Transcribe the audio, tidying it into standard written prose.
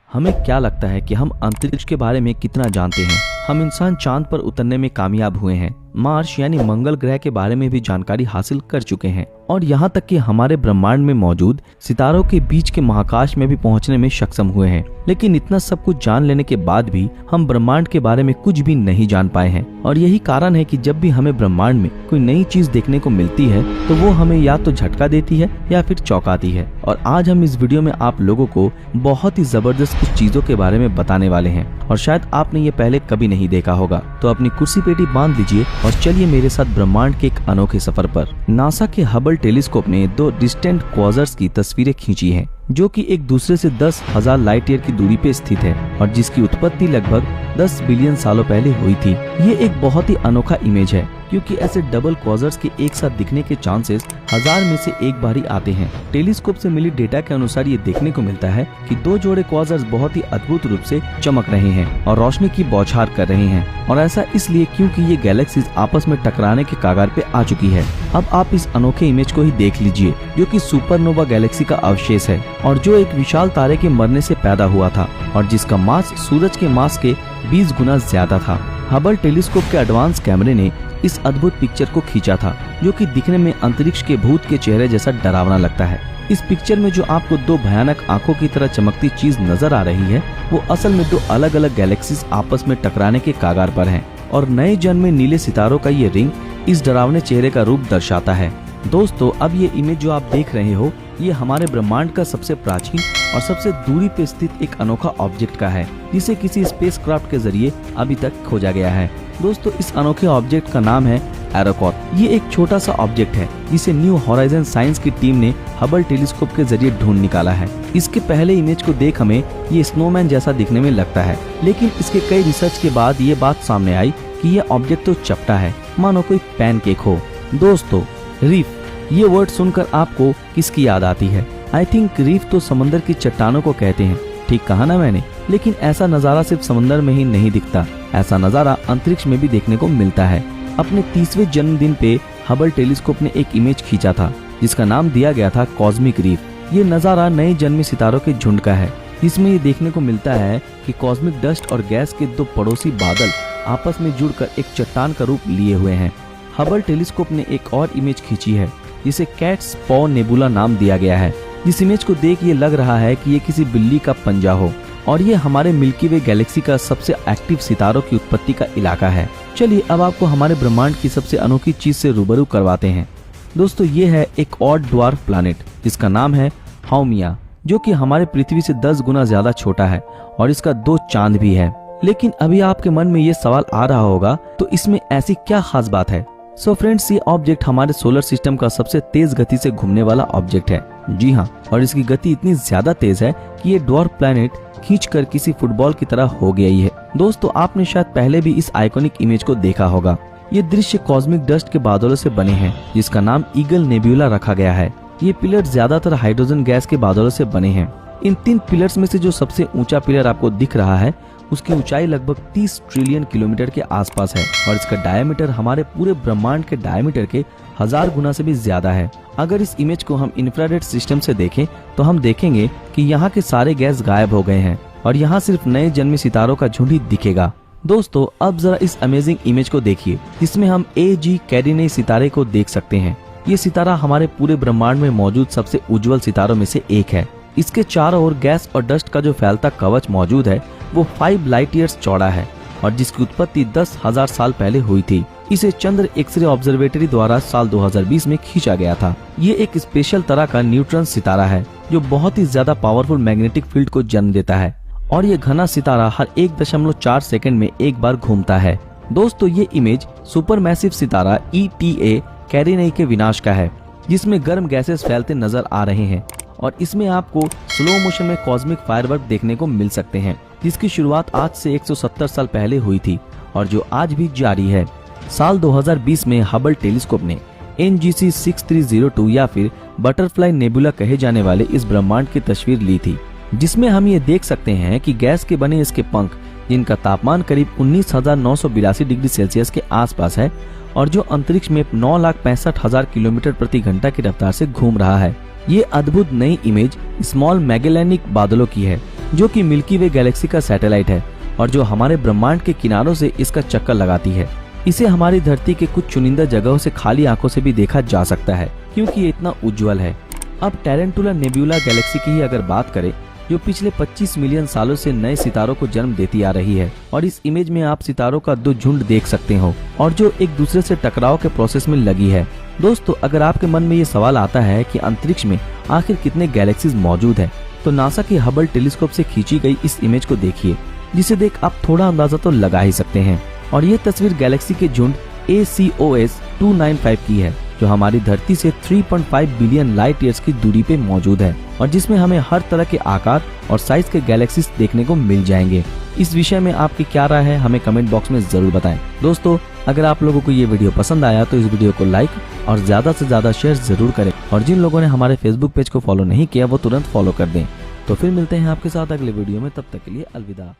हमें क्या लगता है कि हम अंतरिक्ष के बारे में कितना जानते हैं? हम इंसान चांद पर उतरने में कामयाब हुए हैं, मार्स यानी मंगल ग्रह के बारे में भी जानकारी हासिल कर चुके हैं और यहाँ तक कि हमारे ब्रह्मांड में मौजूद सितारों के बीच के महाकाश में भी पहुँचने में सक्षम हुए हैं। लेकिन इतना सब कुछ जान लेने के बाद भी हम ब्रह्मांड के बारे में कुछ भी नहीं जान पाए हैं और यही कारण है कि जब भी हमें ब्रह्मांड में कोई नई चीज देखने को मिलती है तो वो हमें या तो झटका देती है या फिर चौंकाती है। और आज हम इस वीडियो में आप लोगों को बहुत ही जबरदस्त कुछ चीजों के बारे में बताने वाले हैं और शायद आपने ये पहले कभी नहीं देखा होगा। तो अपनी कुर्सी पेटी बांध लीजिए और चलिए मेरे साथ ब्रह्मांड के एक अनोखे सफर पर। नासा के हबल टेलीस्कोप ने 2 डिस्टेंट क्वार्जर्स की तस्वीरें खींची हैं, जो कि एक दूसरे से 10,000 लाइट ईयर की दूरी पे स्थित है और जिसकी उत्पत्ति लगभग 10 बिलियन सालों पहले हुई थी। ये एक बहुत ही अनोखा इमेज है क्योंकि ऐसे डबल क्वार्जर्स के एक साथ दिखने के चांसेस 1000 में से एक बार ही आते हैं। टेलीस्कोप से मिली डेटा के अनुसार ये देखने को मिलता है कि 2 जोड़े क्वार्जर्स बहुत ही अद्भुत रूप से चमक रहे हैं और रोशनी की बौछार कर रहे हैं और ऐसा इसलिए क्योंकि ये गैलेक्सीज आपस में टकराने के कगार पे आ चुकी है। अब आप इस अनोखे इमेज को ही देख लीजिए, जो कि सुपरनोवा गैलेक्सी का अवशेष है और जो एक विशाल तारे के मरने से पैदा हुआ था और जिसका मास सूरज के मास के 20 गुना ज्यादा था। हबल टेलीस्कोप के एडवांस कैमरे ने इस अद्भुत पिक्चर को खींचा था, जो कि दिखने में अंतरिक्ष के भूत के चेहरे जैसा डरावना लगता है। इस पिक्चर में जो आपको 2 भयानक आंखों की तरह चमकती चीज नजर आ रही है, वो असल में 2 अलग अलग गैलेक्सीज आपस में टकराने के कगार पर हैं और नए जन्मे नीले सितारों का ये रिंग इस डरावने चेहरे का रूप दर्शाता है। दोस्तों, अब ये इमेज जो आप देख रहे हो, ये हमारे ब्रह्मांड का सबसे प्राचीन और सबसे दूरी पे स्थित एक अनोखा ऑब्जेक्ट का है, जिसे किसी स्पेसक्राफ्ट के जरिए अभी तक खोजा गया है। दोस्तों, इस अनोखे ऑब्जेक्ट का नाम है एरोकॉट। ये एक छोटा सा ऑब्जेक्ट है जिसे न्यू होराइजन साइंस की टीम ने हबल टेलीस्कोप के जरिए ढूंढ निकाला है। इसके पहले इमेज को देख हमें ये स्नोमैन जैसा दिखने में लगता है, लेकिन इसके कई रिसर्च के बाद ये बात सामने आई कि ये ऑब्जेक्ट तो चपटा है, मानो कोई पैनकेक हो। दोस्तों, रीफ, ये वर्ड सुनकर आपको किसकी याद आती है? आई थिंक रीफ तो समंदर की चट्टानों को कहते हैं। ठीक कहा ना मैंने? लेकिन ऐसा नजारा सिर्फ समंदर में ही नहीं दिखता, ऐसा नजारा अंतरिक्ष में भी देखने को मिलता है। अपने 30वें जन्मदिन पे हबल टेलीस्कोप ने एक इमेज खींचा था जिसका नाम दिया गया था कॉस्मिक रीफ। ये नजारा नए जन्मे सितारों के झुंड का है, जिसमें ये देखने को मिलता है कि कॉस्मिक डस्ट और गैस के 2 पड़ोसी बादल आपस में जुड़कर एक चट्टान का रूप लिए हुए हैं। हबल टेलीस्कोप ने एक और इमेज खींची है जिसे कैट्स पॉ नेबुला नाम दिया गया है। इस इमेज को देख ये लग रहा है कि ये किसी बिल्ली का पंजा हो और ये हमारे मिल्की वे गैलेक्सी का सबसे एक्टिव सितारों की उत्पत्ति का इलाका है। चलिए अब आपको हमारे ब्रह्मांड की सबसे अनोखी चीज से रूबरू करवाते हैं। दोस्तों, ये है एक और ड्वार्फ प्लैनेट जिसका नाम है हाउमिया, जो कि हमारे पृथ्वी से 10 गुना ज्यादा छोटा है और इसका 2 चांद भी है। लेकिन अभी आपके मन में ये सवाल आ रहा होगा, तो इसमें ऐसी क्या खास बात है? सो फ्रेंड्स, ये ऑब्जेक्ट हमारे सोलर सिस्टम का सबसे तेज गति से घूमने वाला ऑब्जेक्ट है। जी हाँ, और इसकी गति इतनी ज्यादा तेज है कि ये ड्वार्फ प्लैनेट खींचकर किसी फुटबॉल की तरह हो गया ही है। दोस्तों, आपने शायद पहले भी इस आइकॉनिक इमेज को देखा होगा। ये दृश्य कॉस्मिक डस्ट के बादलों से बने हैं, जिसका नाम ईगल नेब्यूला रखा गया है। ये पिलर ज्यादातर हाइड्रोजन गैस के बादलों से बने हैं। इन 3 पिलर्स में से जो सबसे ऊंचा पिलर आपको दिख रहा है, उसकी ऊंचाई लगभग 30 ट्रिलियन किलोमीटर के आसपास है और इसका डायमीटर हमारे पूरे ब्रह्मांड के डायमीटर के 1000 गुना से भी ज्यादा है। अगर इस इमेज को हम इंफ्रारेड सिस्टम से देखें तो हम देखेंगे कि यहाँ के सारे गैस गायब हो गए हैं और यहाँ सिर्फ नए जन्मे सितारों का झुंड ही दिखेगा। दोस्तों, अब जरा इस अमेजिंग इमेज को देखिए, जिसमें हम AG कैरिनेई सितारे को देख सकते हैं। ये सितारा हमारे पूरे ब्रह्मांड में मौजूद सबसे उज्जवल सितारों में से एक है। इसके चारों ओर गैस और डस्ट का जो फैलता कवच मौजूद है, वो 5 लाइट ईयर्स चौड़ा है और जिसकी उत्पत्ति 10,000 साल पहले हुई थी। इसे चंद्र एक्सरे ऑब्जर्वेटरी द्वारा साल 2020 में खींचा गया था। ये एक स्पेशल तरह का न्यूट्रॉन सितारा है जो बहुत ही ज्यादा पावरफुल मैग्नेटिक फील्ड को जन्म देता है और ये घना सितारा हर 1.4 सेकंड में एक बार घूमता है। दोस्तों, ये इमेज सुपर मैसिव सितारा ETA कैरिनेई के विनाश का है, जिसमें गर्म गैसेस फैलते नजर आ रहे हैं और इसमें आपको स्लो मोशन में कॉस्मिक फायरवर्क देखने को मिल सकते हैं, जिसकी शुरुआत आज से 170 साल पहले हुई थी और जो आज भी जारी है। साल 2020 में हबल टेलीस्कोप ने NGC 6302 या फिर बटरफ्लाई नेबुला कहे जाने वाले इस ब्रह्मांड की तस्वीर ली थी, जिसमें हम ये देख सकते हैं कि गैस के बने इसके पंख, जिनका तापमान करीब 19,982 डिग्री सेल्सियस के आसपास है और जो अंतरिक्ष में 9,65,000 किलोमीटर प्रति घंटा की रफ्तार से घूम रहा है। ये अद्भुत नई इमेज स्मॉल मैगेलेनिक बादलों की है जो कि मिल्की वे गैलेक्सी का सैटेलाइट है और जो हमारे ब्रह्मांड के किनारों से इसका चक्कर लगाती है। इसे हमारी धरती के कुछ चुनिंदा जगहों से खाली आंखों से भी देखा जा सकता है क्योंकि ये इतना उज्जवल है। अब टैरेंटुला नेब्यूला गैलेक्सी की ही अगर बात करें, जो पिछले 25 मिलियन सालों से नए सितारों को जन्म देती आ रही है, और इस इमेज में आप सितारों का 2 झुंड देख सकते हो और जो एक दूसरे से टकराव के प्रोसेस में लगी है। दोस्तों, अगर आपके मन में ये सवाल आता है कि अंतरिक्ष में आखिर कितने गैलेक्सीज मौजूद है, तो नासा के हबल टेलीस्कोप से खींची गई इस इमेज को देखिए, जिसे देख आप थोड़ा अंदाजा तो लगा ही सकते हैं। और ये तस्वीर गैलेक्सी के झुंड ACOS 295 की है, जो हमारी धरती से 3.5 बिलियन लाइट ईयर्स की दूरी पे मौजूद है और जिसमें हमें हर तरह के आकार और साइज के गैलेक्सीज देखने को मिल जाएंगे। इस विषय में आपकी क्या राय है, हमें कमेंट बॉक्स में जरूर बताएं। दोस्तों, अगर आप लोगों को ये वीडियो पसंद आया तो इस वीडियो को लाइक और ज्यादा से ज्यादा शेयर जरूर करें, और जिन लोगों ने हमारे फेसबुक पेज को फॉलो नहीं किया वो तुरंत फॉलो कर दें। तो फिर मिलते हैं आपके साथ अगले वीडियो में, तब तक के लिए अलविदा।